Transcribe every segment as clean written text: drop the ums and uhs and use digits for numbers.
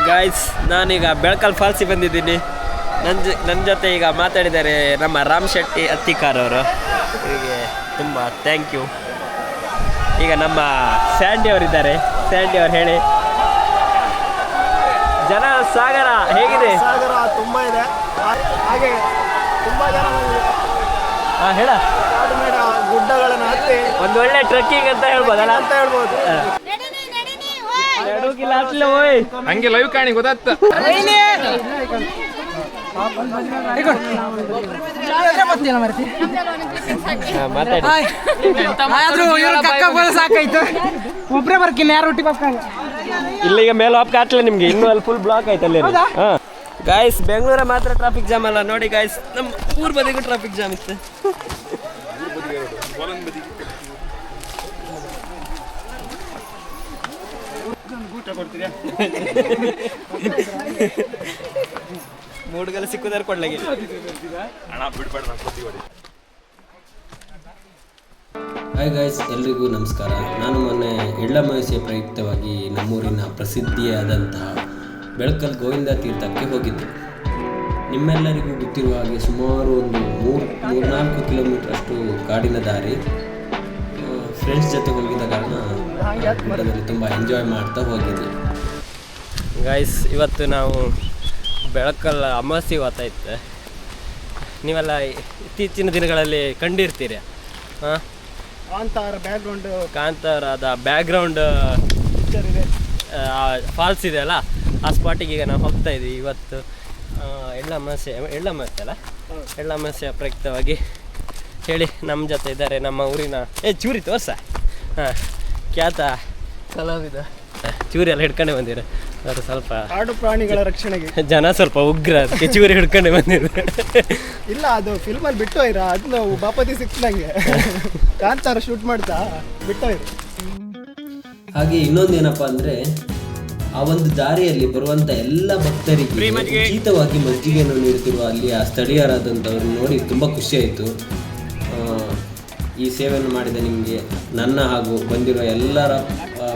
Guys, ನಾನೀಗ ಬೆಳಕಲ್ ಫಾಲ್ಸಿಗೆ ಬಂದಿದ್ದೀನಿ. ನನ್ನ ಜೊತೆ ಈಗ ಮಾತಾಡಿದ್ದಾರೆ ನಮ್ಮ ರಾಮ್ ಶೆಟ್ಟಿ ಅತ್ತಿಕಾರ್ ಅವರು. ಇವರಿಗೆ ತುಂಬ ಥ್ಯಾಂಕ್ ಯು. ಈಗ ನಮ್ಮ ಸ್ಯಾಂಡಿ ಅವರಿದ್ದಾರೆ. ಸ್ಯಾಂಡಿ ಅವರು ಹೇಳಿ. ಜನ ಸಾಗರ ಹೇಗಿದೆ? ಸಾಗರ ತುಂಬ ಇದೆ, ಹಾಗೆ ತುಂಬ ಜನ ಹೇಳ ಗುಡ್ಡಗಳನ್ನು ಹತ್ತಿ ಒಂದು ಒಳ್ಳೆ ಟ್ರೆಕ್ಕಿಂಗ್ ಅಂತ ಹೇಳ್ಬೋದಲ್ಲ ಅಂತ ಹೇಳ್ಬೋದು. ಹಂಗೆ ಲೈವ್ ಕಾಣಿ ಗೊತ್ತಾಗ್ತ. ಸಾಕಾಯ್ತು, ಒಬ್ಬರೇ ಬರ್ಕಿಲ್ಲ, ಯಾರು ಒಟ್ಟಿಗೆ ಬರ್ಕೊಂಡು ಇಲ್ಲಿಗ ಮೇಲೆ ಹೋಗಕ್ಕೆ ಆಗ್ತಿಲ್ಲ ನಿಮಗೆ. ಇನ್ನೂ ಅಲ್ಲಿ ಫುಲ್ ಬ್ಲಾಕ್ ಆಯ್ತಲ್ಲಿ. ಹಾಂ ಗಾಯ್ಸ್, ಬೆಂಗಳೂರ ಮಾತ್ರ ಟ್ರಾಫಿಕ್ ಜಾಮ್ ಅಲ್ಲ ನೋಡಿ ಗಾಯ್ಸ್, ನಮ್ಮ ಊರ್ ಬದಿಗೂ ಟ್ರಾಫಿಕ್ ಜಾಮ್ ಇತ್ತು. ಮೂಡ್ಗೆಲ್ಲ ಸಿಕ್ಕುದಾರ ಕೊಡ್ಲಾಗಿ. ಹಾಯ್ ಗಾಯ್ಸ್, ಎಲ್ರಿಗೂ ನಮಸ್ಕಾರ. ನಾನು ಮೊನ್ನೆ ಎಳ್ಳಮಾವಾಸ್ಯೆ ಪ್ರಯುಕ್ತವಾಗಿ ನಮ್ಮೂರಿನ ಪ್ರಸಿದ್ಧಿಯಾದಂತಹ ಬೆಳಕಲ್ ಗೋವಿಂದ ತೀರ್ಥಕ್ಕೆ ಹೋಗಿದ್ದೆ. ನಿಮ್ಮೆಲ್ಲರಿಗೂ ಗೊತ್ತಿರುವ ಹಾಗೆ ಸುಮಾರು ಒಂದು 3-4 ಕಿಲೋಮೀಟರ್ ಅಷ್ಟು ಕಾಡಿನ ದಾರಿ. ಫ್ರೆಂಡ್ಸ್ ಜೊತೆ ಹೋಗಿದ್ದ ಕಾರಣ ಗುಡ್ಡದಲ್ಲಿ ತುಂಬ ಎಂಜಾಯ್ ಮಾಡ್ತಾ ಹೋಗಿದ್ದೆ. ಗಾಯ್ಸ್, ಇವತ್ತು ನಾವು ಬೆಳಕಲ್ ಅಮಾವಾಸ್ಯೆ ಹೊತ್ತಾಯ್ತು. ನೀವೆಲ್ಲ ಇತ್ತೀಚಿನ ದಿನಗಳಲ್ಲಿ ಕಂಡಿರ್ತೀರಿ. ಹಾಂ, ಕಾಂತಾರದ ಬ್ಯಾಕ್ಗ್ರೌಂಡ್ ಫಾಲ್ಸ್ ಇದೆ ಅಲ್ಲ, ಆ ಸ್ಪಾಟಿಗೆ ಈಗ ನಾವು ಹೋಗ್ತಾ ಇದ್ದೀವಿ. ಇವತ್ತು ಎಳ್ಳಮಾವಾಸ್ಯೆ ಅಲ್ಲ, ಎಳ್ಳಮಾವಾಸ್ಯೆ ಪ್ರಯುಕ್ತವಾಗಿ ಹೇಳಿ ನಮ್ಮ ಜೊತೆ ಇದ್ದಾರೆ ನಮ್ಮ ಊರಿನ ಚೂರಿ ತೋರ್ಸ. ಹಾಂ, ಖ್ಯಾತ ಕಲಾವಿದ ಚೂರಿ ಎಲ್ಲ ಹಿಡ್ಕೊಂಡೆ ಬಂದಿರ. ಅವರು ಸ್ವಲ್ಪ ಕಾಡು ಪ್ರಾಣಿಗಳ ರಕ್ಷಣೆಗೆ ಜನ ಸ್ವಲ್ಪ ಉಗ್ರ, ಅದಕ್ಕೆ ಚೂರಿ ಹಿಡ್ಕೊಂಡೆ ಬಂದಿದ್ರು. ಇಲ್ಲ, ಅದು ಫಿಲ್ಮಲ್ಲಿ ಬಿಟ್ಟು ಹೋಯ್ರ, ಅದನ್ನ ಬಾಪತಿ ಸಿಕ್ತಂಗೆ ಕಾಂತಾರ ಶೂಟ್ ಮಾಡ್ತಾ ಬಿಟ್ಟು ಹೋಯ್ರು. ಹಾಗೆ ಇನ್ನೊಂದೇನಪ್ಪ ಅಂದರೆ, ಆ ಒಂದು ದಾರಿಯಲ್ಲಿ ಬರುವಂಥ ಎಲ್ಲ ಭಕ್ತರಿಗೆ ಉಚಿತವಾಗಿ ಮಜ್ಜಿಗೆಯನ್ನು ನೀಡುತ್ತಿರುವ ಅಲ್ಲಿಯ ಸ್ಥಳೀಯರಾದಂಥವ್ರು ನೋಡಿ ತುಂಬ ಖುಷಿಯಾಯಿತು. ಈ ಸೇವೆಯನ್ನು ಮಾಡಿದ ನಿಮಗೆ ನನ್ನ ಹಾಗೂ ಬಂದಿರುವ ಎಲ್ಲರ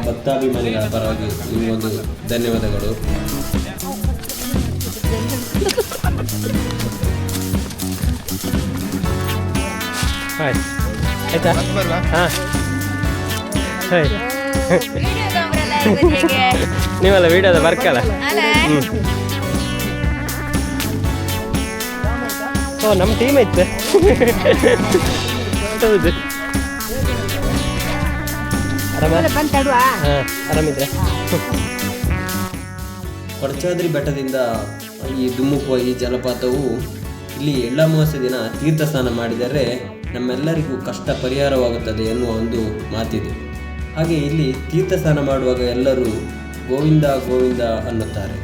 ಭಕ್ತಾಭಿಮಾನಿಗಳ ಪರವಾಗಿ ನಿಮಗೊಂದು ಧನ್ಯವಾದಗಳು. ಆಯ್ತಾ? ಹಾಂ, ಸರಿ. ನೀವೆಲ್ಲ ವಿಡಿಯೋದ ಬರ್ಕಲ್ಲ. ಓ, ನಮ್ಮ ಟೀಮ್ ಐತೆ. ಹೌದು, ಆರಾಮಿದ್ರೆ. ಕೊಡಚಾದ್ರಿ ಬೆಟ್ಟದಿಂದ ಈ ಧುಮ್ಮುಕುವ ಈ ಜಲಪಾತವು ಇಲ್ಲಿ ಎಳ್ಳಮಾವಾಸ್ಯೆ ದಿನ ತೀರ್ಥ ಸ್ನಾನ ಮಾಡಿದರೆ ನಮ್ಮೆಲ್ಲರಿಗೂ ಕಷ್ಟ ಪರಿಹಾರವಾಗುತ್ತದೆ ಎನ್ನುವ ಒಂದು ಮಾತಿದೆ. ಹಾಗೆ ಇಲ್ಲಿ ತೀರ್ಥ ಸ್ನಾನ ಮಾಡುವಾಗ ಎಲ್ಲರೂ ಗೋವಿಂದ ಗೋವಿಂದ ಅನ್ನುತ್ತಾರೆ.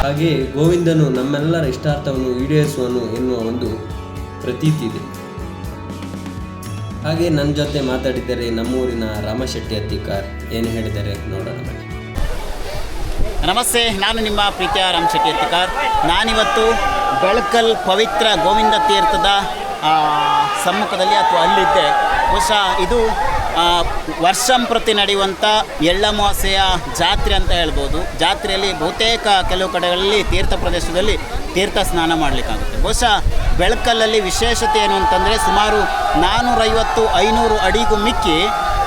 ಹಾಗೆ ಗೋವಿಂದನು ನಮ್ಮೆಲ್ಲರ ಇಷ್ಟಾರ್ಥವನ್ನು ಈಡೇರಿಸುವನು ಎನ್ನುವ ಒಂದು ಪ್ರತೀತಿ ಇದೆ. ಹಾಗೆ ನನ್ನ ಜೊತೆ ಮಾತಾಡಿದರೆ ನಮ್ಮೂರಿನ ರಾಮಶೆಟ್ಟಿ ಅತ್ತಿಕಾರ್ ಏನು ಹೇಳಿದ್ದಾರೆ ನೋಡೋಣ ಬನ್ನಿ. ನಮಸ್ತೆ, ನಾನು ನಿಮ್ಮ ಪ್ರೀತಿಯ ರಾಮ್ ಶೆಟ್ಟಿ ಅತ್ತಿಕಾರ್. ನಾನಿವತ್ತು ಬೆಳಕಲ್ ಪವಿತ್ರ ಗೋವಿಂದ ತೀರ್ಥದ ಸಮ್ಮುಖದಲ್ಲಿ ಅಥವಾ ಅಲ್ಲಿದ್ದೆ. ಬಹುಶಃ ಇದು ವರ್ಷಂಪ್ರತಿ ನಡೆಯುವಂಥ ಎಳ್ಳಮಾವಾಸ್ಯೆಯ ಜಾತ್ರೆ ಅಂತ ಹೇಳ್ಬೋದು. ಜಾತ್ರೆಯಲ್ಲಿ ಬಹುತೇಕ ಕೆಲವು ಕಡೆಗಳಲ್ಲಿ ತೀರ್ಥ ಪ್ರದೇಶದಲ್ಲಿ ತೀರ್ಥ ಸ್ನಾನ ಮಾಡಲಿಕ್ಕಾಗುತ್ತೆ. ಬಹುಶಃ ಬೆಳಕಲ್ಲಲ್ಲಿ ವಿಶೇಷತೆ ಏನು ಅಂತಂದರೆ, ಸುಮಾರು 450-500 ಅಡಿಗೂ ಮಿಕ್ಕಿ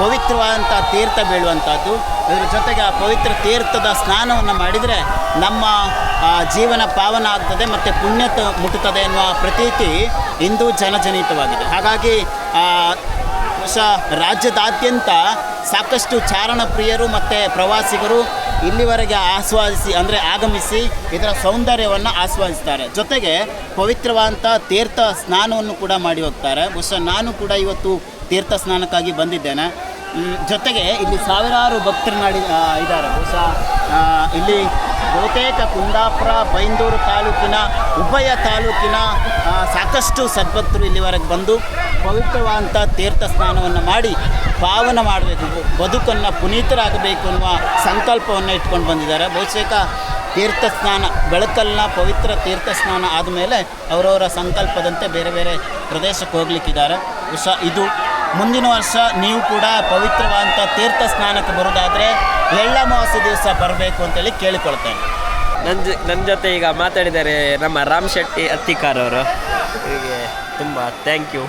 ಪವಿತ್ರವಾದಂಥ ತೀರ್ಥ ಬೀಳುವಂಥದ್ದು. ಇದರ ಜೊತೆಗೆ ಆ ಪವಿತ್ರ ತೀರ್ಥದ ಸ್ನಾನವನ್ನು ಮಾಡಿದರೆ ನಮ್ಮ ಜೀವನ ಪಾವನ ಆಗ್ತದೆ ಮತ್ತು ಪುಣ್ಯ ಮುಟ್ಟುತ್ತದೆ ಎನ್ನುವ ಪ್ರತೀತಿ ಇಂದು ಜನಜನಿತವಾಗಿದೆ. ಹಾಗಾಗಿ ರಾಜ್ಯದಾದ್ಯಂತ ಸಾಕಷ್ಟು ಚಾರಣ ಪ್ರಿಯರು ಮತ್ತು ಪ್ರವಾಸಿಗರು ಇಲ್ಲಿವರೆಗೆ ಆಗಮಿಸಿ ಇದರ ಸೌಂದರ್ಯವನ್ನು ಆಸ್ವಾದಿಸ್ತಾರೆ. ಜೊತೆಗೆ ಪವಿತ್ರವಾದಂಥ ತೀರ್ಥ ಸ್ನಾನವನ್ನು ಕೂಡ ಮಾಡಿ ಹೋಗ್ತಾರೆ. ಬಹುಶಃ ನಾನು ಕೂಡ ಇವತ್ತು ತೀರ್ಥ ಸ್ನಾನಕ್ಕಾಗಿ ಬಂದಿದ್ದೇನೆ. ಜೊತೆಗೆ ಇಲ್ಲಿ ಸಾವಿರಾರು ಭಕ್ತರು ಇದ್ದಾರೆ. ಬಹುಶಃ ಇಲ್ಲಿ ಬಹುತೇಕ ಕುಂದಾಪುರ, ಬೈಂದೂರು ತಾಲೂಕಿನ ಉಭಯ ತಾಲೂಕಿನ ಸಾಕಷ್ಟು ಸದ್ಭಕ್ತರು ಇಲ್ಲಿವರೆಗೆ ಬಂದು ಪವಿತ್ರವಾದಂಥ ತೀರ್ಥ ಸ್ನಾನವನ್ನು ಮಾಡಿ ಪಾವನ ಮಾಡಬೇಕು, ಬದುಕನ್ನು ಪುನೀತರಾಗಬೇಕು ಅನ್ನುವ ಸಂಕಲ್ಪವನ್ನು ಇಟ್ಕೊಂಡು ಬಂದಿದ್ದಾರೆ. ಬಹುತೇಕ ತೀರ್ಥ ಸ್ನಾನ, ಬೆಳಕಲ್ನ ಪವಿತ್ರ ತೀರ್ಥ ಸ್ನಾನ ಆದಮೇಲೆ ಅವರವರ ಸಂಕಲ್ಪದಂತೆ ಬೇರೆ ಬೇರೆ ಪ್ರದೇಶಕ್ಕೆ ಹೋಗ್ಲಿಕ್ಕಿದ್ದಾರೆ. ಇದು ಮುಂದಿನ ವರ್ಷ ನೀವು ಕೂಡ ಪವಿತ್ರವಾದಂಥ ತೀರ್ಥ ಸ್ನಾನಕ್ಕೆ ಬರೋದಾದರೆ ಎಳ್ಳಮಾವಾಸ್ಯೆ ದಿವಸ ಬರಬೇಕು ಅಂತೇಳಿ ಕೇಳಿಕೊಳ್ತೇನೆ. ನನ್ನ ಜೊತೆ ಈಗ ಮಾತಾಡಿದ್ದಾರೆ ನಮ್ಮ ರಾಮ್ ಶೆಟ್ಟಿ ಅತ್ತಿಕಾರ್ ಅವರು. ಹೀಗೆ ತುಂಬ ಥ್ಯಾಂಕ್ ಯು.